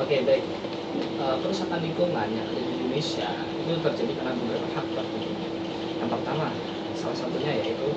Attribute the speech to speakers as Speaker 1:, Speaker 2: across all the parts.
Speaker 1: Oke, baik. Kerusakan lingkungan yang ada di Indonesia itu terjadi karena beberapa faktor tentunya. Yang pertama, salah satunya yaitu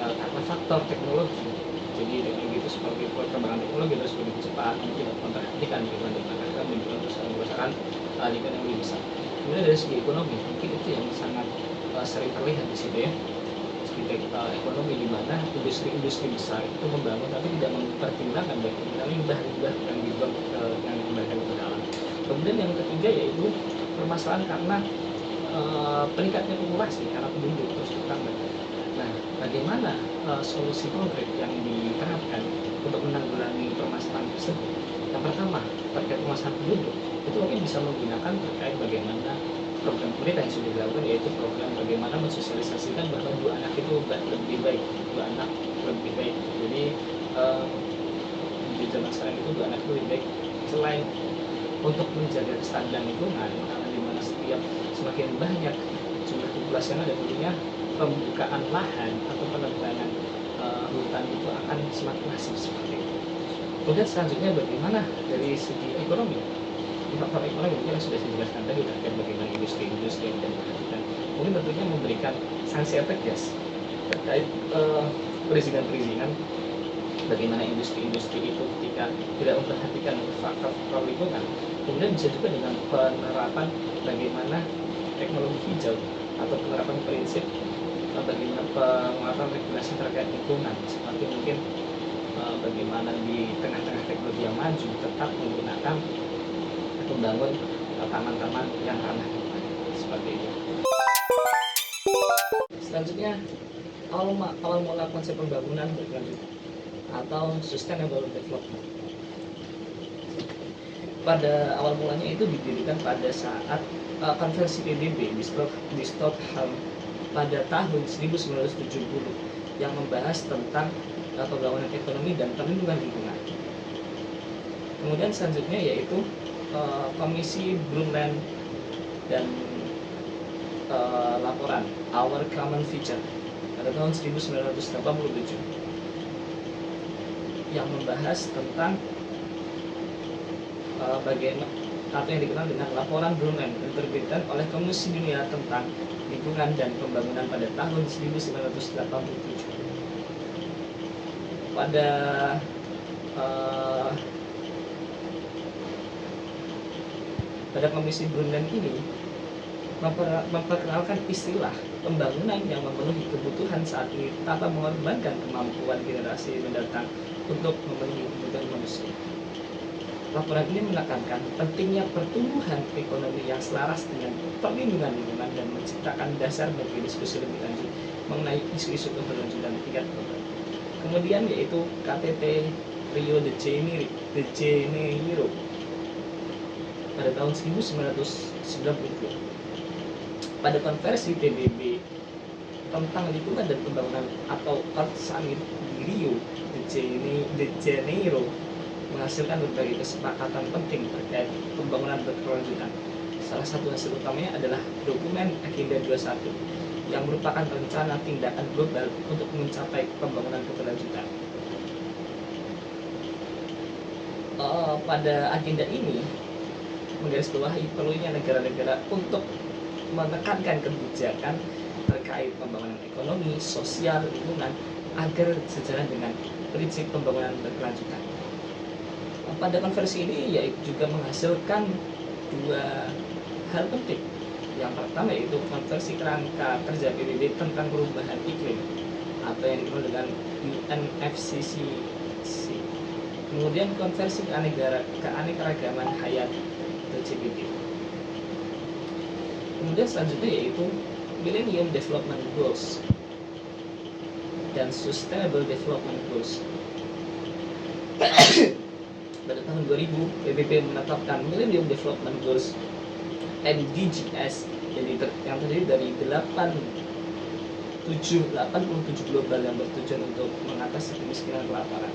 Speaker 1: karena faktor teknologi. Jadi teknologi itu seperti perkembangan teknologi terus begitu cepat, kami tidak memperhatikan lingkungan dan akan menimbulkan kerusakan lingkungan yang lebih besar. Kemudian dari segi ekonomi, mungkin itu yang sangat sering terlihat di situ ya. Segi ekonomi di mana industri-industri besar itu membangun tapi tidak mempertimbangkan bagaimana limbah-limbah yang dibuang yang dikembalikan ke dalam. Kemudian yang ketiga yaitu permasalahan karena peningkatnya populasi karena penduduk terus bertambah. Nah, bagaimana solusi konkret yang diterapkan untuk menanggulangi permasalahan tersebut? Yang pertama, terkait permasalahan penduduk, itu mungkin bisa menggunakan terkait bagaimana program pemerintah yang sudah dilakukan, yaitu program bagaimana mensosialisasikan bahwa dua anak itu lebih baik, dua anak lebih baik. Jadi di zaman sekarang itu dua anak itu lebih baik. Selain untuk menjaga kestabilan lingkungan, karena dimana semakin banyak jumlah populasi yang ada, tentunya pembukaan lahan atau penebangan hutan itu akan semakin masif seperti itu. Kemudian selanjutnya bagaimana dari segi ekonomi? Di faktor ekonomi yang sudah saya jelaskan tadi terkait bagaimana industri-industri yang tidak memperhatikan, mungkin tentunya memberikan sanksi yang tegas terkait perizinan-perizinan, bagaimana industri-industri itu ketika tidak memperhatikan faktor lingkungan. Kemudian bisa juga dengan penerapan bagaimana teknologi hijau atau penerapan prinsip bagaimana penguatan regulasi terkait lingkungan, seperti mungkin bagaimana di tengah-tengah teknologi yang maju tetap menggunakan membangun taman-taman yang ramah lingkungan seperti itu. Selanjutnya, awal mula konsep pembangunan berkelanjutan atau sustainable development. Pada awal mulanya itu didirikan pada saat konferensi PBB di Stockholm pada tahun 1970 yang membahas tentang pembangunan ekonomi dan perlindungan lingkungan. Kemudian selanjutnya yaitu Komisi Brundtland dan laporan Our Common Future pada tahun 1987 yang membahas tentang bagaimana atau yang dikenal dengan laporan Brundtland yang diterbitkan oleh Komisi Dunia tentang Lingkungan dan Pembangunan pada tahun 1987. Pada Komisi Brundtland ini memperkenalkan istilah pembangunan yang memenuhi kebutuhan saat ini tanpa mengorbankan kemampuan generasi mendatang untuk memenuhi kebutuhan manusia. Laporan ini menekankan pentingnya pertumbuhan ekonomi yang selaras dengan perlindungan lingkungan dan menciptakan dasar bagi diskusi lebih lanjut mengenai isu-isu keberlanjutan tingkat global. Kemudian yaitu KTT Rio de Janeiro pada tahun 1990. Pada konferensi PBB tentang lingkungan dan pembangunan atau Earth Summit di Rio de Janeiro menghasilkan berbagai kesepakatan penting terkait pembangunan berkelanjutan. Salah satu hasil utamanya adalah dokumen Agenda 21 yang merupakan rencana tindakan global untuk mencapai pembangunan berkelanjutan. Pada agenda ini menggarisbawahi perlunya negara-negara untuk menekankan kebijakan terkait pembangunan ekonomi, sosial, lingkungan agar sejalan dengan prinsip pembangunan berkelanjutan. Pada konferensi ini yaitu juga menghasilkan dua hal penting. Yang pertama yaitu konferensi kerangka kerja PBB tentang perubahan iklim atau yang dikenal dengan UNFCCC. Kemudian konferensi keanekaragaman hayati atau CBD. Kemudian selanjutnya yaitu Millennium Development Goals dan Sustainable Development Goals. Pada tahun 2000, PBB menetapkan Millennium Development Goals MDGs yang terdiri dari 87 global yang bertujuan untuk mengatasi kemiskinan kelaparan.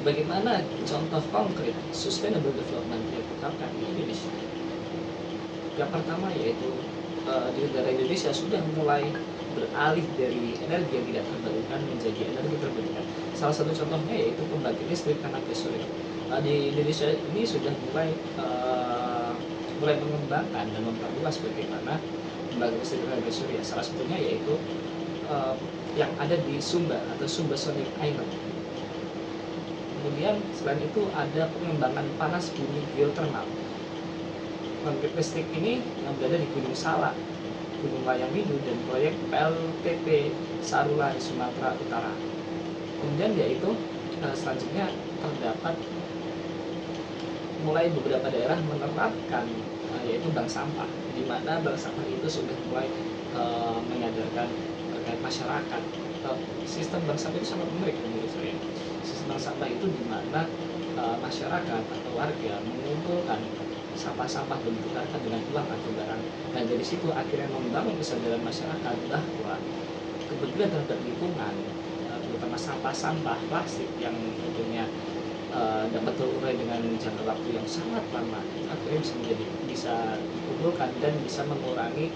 Speaker 1: Bagaimana contoh konkret Sustainable Development yang ditetapkan di Indonesia? Yang pertama yaitu di negara Indonesia sudah mulai beralih dari energi yang tidak terbarukan menjadi energi terbarukan. Salah satu contohnya yaitu pembangkit listrik tenaga surya. Di Indonesia ini sudah mulai mengembangkan dan memperluas bagaimana pembangkit listrik tenaga surya. Salah satunya yaitu yang ada di Sumba atau Sumba Sonic Island. Kemudian selain itu ada pengembangan panas bumi geothermal. Pembangkit listrik ini yang berada di Gunung Salak, Gunung Layang Windu, dan proyek PLTP Sarula di Sumatera Utara. Kemudian yaitu selanjutnya terdapat mulai beberapa daerah menerapkan yaitu bank sampah, di mana bank sampah itu sudah mulai menyadarkan terkait masyarakat. Sistem bank sampah itu sangat menarik menurut saya. Sistem bank sampah itu di mana masyarakat atau warga mengumpulkan sampah-sampah dan ditukarkan dengan uang atau barang, dan dari situ akhirnya membangun kesadaran masyarakat bahwa kepedulian terhadap lingkungan, terutama sampah-sampah plastik yang tentunya dapat terurai dengan jangka waktu yang sangat lama, akhirnya bisa dikumpulkan dan bisa mengurangi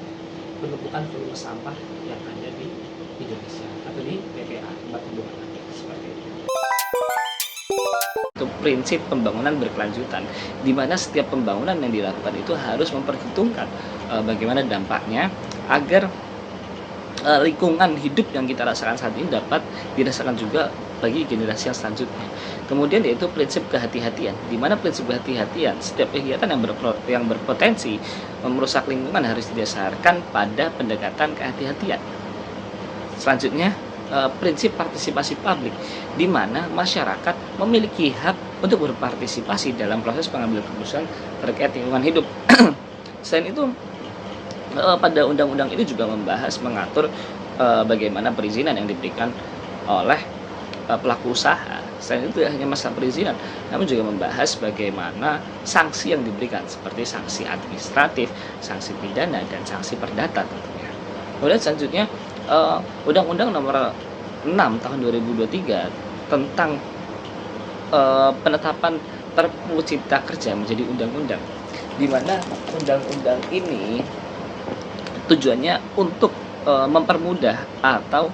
Speaker 1: penumpukan volume sampah yang ada di Indonesia atau di TPA, tempat pembuangan akhir, seperti itu. Itu prinsip pembangunan berkelanjutan, di mana setiap pembangunan yang dilakukan itu harus memperhitungkan bagaimana dampaknya agar lingkungan hidup yang kita rasakan saat ini dapat dirasakan juga bagi generasi yang selanjutnya. Kemudian yaitu prinsip kehati-hatian, di mana prinsip kehati-hatian setiap kegiatan yang berpotensi merusak lingkungan harus didasarkan pada pendekatan kehati-hatian. Selanjutnya prinsip partisipasi publik, di mana masyarakat memiliki hak untuk berpartisipasi dalam proses pengambilan keputusan terkait lingkungan hidup. Selain itu, pada undang-undang ini juga mengatur bagaimana perizinan yang diberikan oleh pelaku usaha. Selain itu tidak hanya masalah perizinan, namun juga membahas bagaimana sanksi yang diberikan, seperti sanksi administratif, sanksi pidana, dan sanksi perdata tentunya. Kemudian selanjutnya Undang-Undang Nomor 6 Tahun 2023 tentang penetapan Perpu Cipta Kerja menjadi undang-undang, di mana undang-undang ini tujuannya untuk mempermudah atau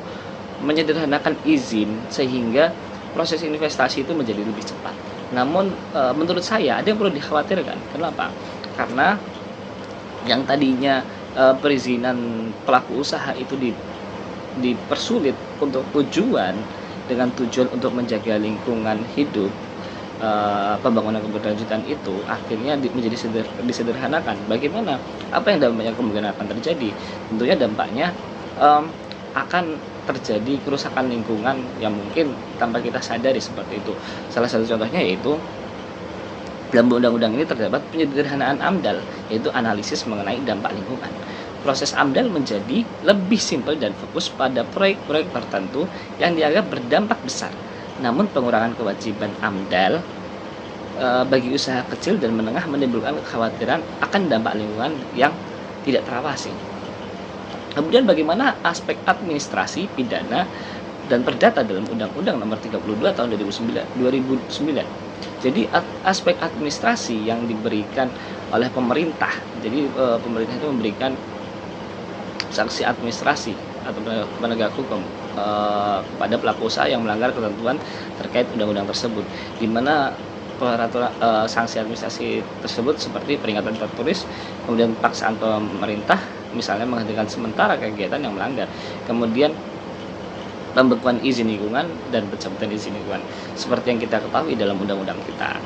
Speaker 1: menyederhanakan izin sehingga proses investasi itu menjadi lebih cepat. Namun menurut saya ada yang perlu dikhawatirkan. Kenapa? Karena yang tadinya perizinan pelaku usaha itu dipersulit untuk dengan tujuan untuk menjaga lingkungan hidup, pembangunan keberlanjutan itu akhirnya menjadi disederhanakan. Bagaimana? Apa yang dampaknya kemungkinan akan terjadi? Tentunya dampaknya akan terjadi kerusakan lingkungan yang mungkin tanpa kita sadari seperti itu. Salah satu contohnya yaitu dalam undang-undang ini terdapat penyederhanaan AMDAL, yaitu analisis mengenai dampak lingkungan. Proses AMDAL menjadi lebih simpel dan fokus pada proyek-proyek tertentu yang dianggap berdampak besar. Namun pengurangan kewajiban AMDAL bagi usaha kecil dan menengah menimbulkan kekhawatiran akan dampak lingkungan yang tidak terawasi. Kemudian bagaimana aspek administrasi, pidana, dan perdata dalam Undang-Undang Nomor 32 Tahun 2009. Jadi aspek administrasi yang diberikan oleh pemerintah. Jadi pemerintah itu memberikan sanksi administrasi atau penegak hukum kepada pelaku usaha yang melanggar ketentuan terkait undang-undang tersebut, di mana peraturan sanksi administrasi tersebut seperti peringatan tertulis, kemudian paksaan pemerintah, misalnya menghentikan sementara kegiatan yang melanggar, kemudian pembekuan izin lingkungan dan pencabutan izin lingkungan. Seperti yang kita ketahui dalam undang-undang kita,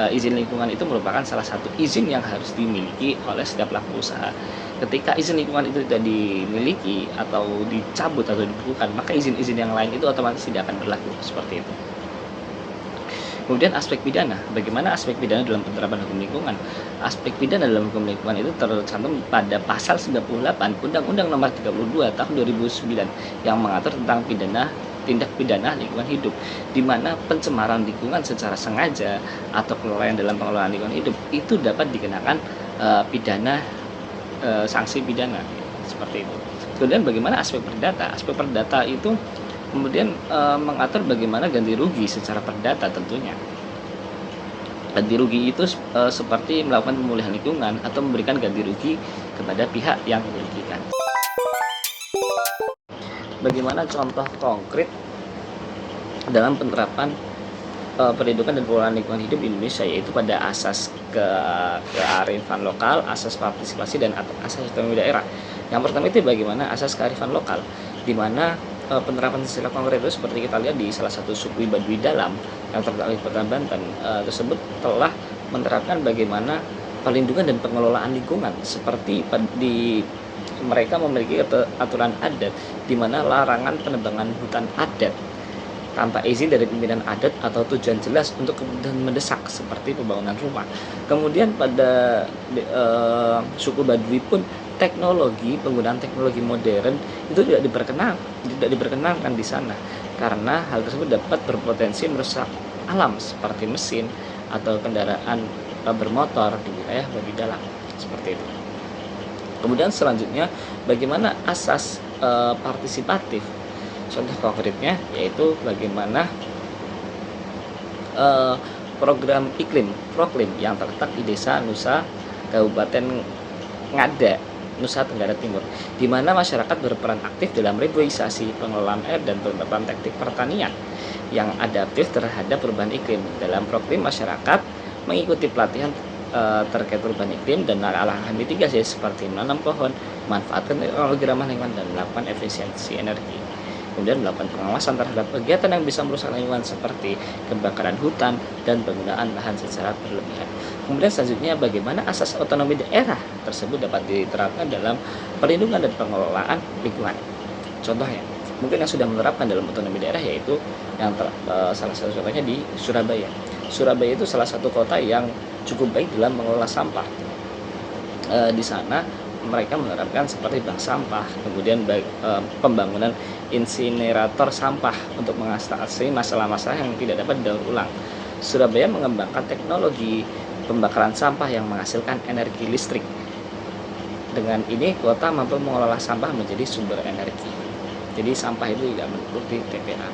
Speaker 1: izin lingkungan itu merupakan salah satu izin yang harus dimiliki oleh setiap pelaku usaha. Ketika izin lingkungan itu tidak dimiliki atau dicabut atau dibekukan, maka izin-izin yang lain itu otomatis tidak akan berlaku, seperti itu. Kemudian aspek pidana, bagaimana aspek pidana dalam penerapan hukum lingkungan? Aspek pidana dalam hukum lingkungan itu tercantum pada pasal 98 Undang-Undang Nomor 32 Tahun 2009 yang mengatur tentang tindak pidana lingkungan hidup, di mana pencemaran lingkungan secara sengaja atau kelalaian dalam pengelolaan lingkungan hidup itu dapat dikenakan sanksi pidana, seperti itu. Kemudian bagaimana aspek perdata? Aspek perdata itu kemudian mengatur bagaimana ganti rugi secara perdata tentunya. Ganti rugi itu seperti melakukan pemulihan lingkungan atau memberikan ganti rugi kepada pihak yang merugikan. Bagaimana contoh konkret
Speaker 2: dalam penerapan pendidikan dan pengelolaan lingkungan hidup di Indonesia, yaitu pada asas kearifan lokal, asas partisipasi, dan asas otonomi daerah. Yang pertama itu bagaimana asas kearifan lokal, di mana penerapan secara konkret itu seperti kita lihat di salah satu suku Baduy Dalam yang terletak di Kota Banten tersebut telah menerapkan bagaimana perlindungan dan pengelolaan lingkungan, seperti di mereka memiliki aturan adat di mana larangan penebangan hutan adat tanpa izin dari pimpinan adat atau tujuan jelas untuk kebutuhan mendesak seperti pembangunan rumah. Kemudian pada suku Baduy pun penggunaan teknologi modern itu tidak diperkenankan di sana, karena hal tersebut dapat berpotensi merusak alam seperti mesin atau kendaraan bermotor di wilayah Baduy Dalam seperti itu. Kemudian selanjutnya bagaimana asas partisipatif. Contoh konkretnya yaitu bagaimana program iklim Proklim yang terletak di Desa Nusa, Kabupaten Ngada, Nusa Tenggara Timur, di mana masyarakat berperan aktif dalam reboisasi, pengelolaan air, dan penerapan teknik pertanian yang adaptif terhadap perubahan iklim. Dalam Proklim, masyarakat mengikuti pelatihan terkait perubahan iklim dan langkah mitigasi seperti menanam pohon, manfaatkan teknologi ramah lingkungan, dan melakukan efisiensi energi. Kemudian melakukan pengawasan terhadap kegiatan yang bisa merusak lingkungan seperti kebakaran hutan dan penggunaan lahan secara berlebihan. Kemudian selanjutnya bagaimana asas otonomi daerah tersebut dapat diterapkan dalam perlindungan dan pengelolaan lingkungan. Contohnya, mungkin yang sudah menerapkan dalam otonomi daerah yaitu yang salah satu contohnya di Surabaya. Surabaya itu salah satu kota yang cukup baik dalam mengelola sampah. Di sana mereka menerapkan seperti bank sampah, kemudian pembangunan insinerator sampah untuk mengatasi masalah-masalah yang tidak dapat didaur ulang. Surabaya mengembangkan teknologi pembakaran sampah yang menghasilkan energi listrik. Dengan ini kota mampu mengolah sampah menjadi sumber energi. Jadi sampah itu tidak menumpuk di TPA.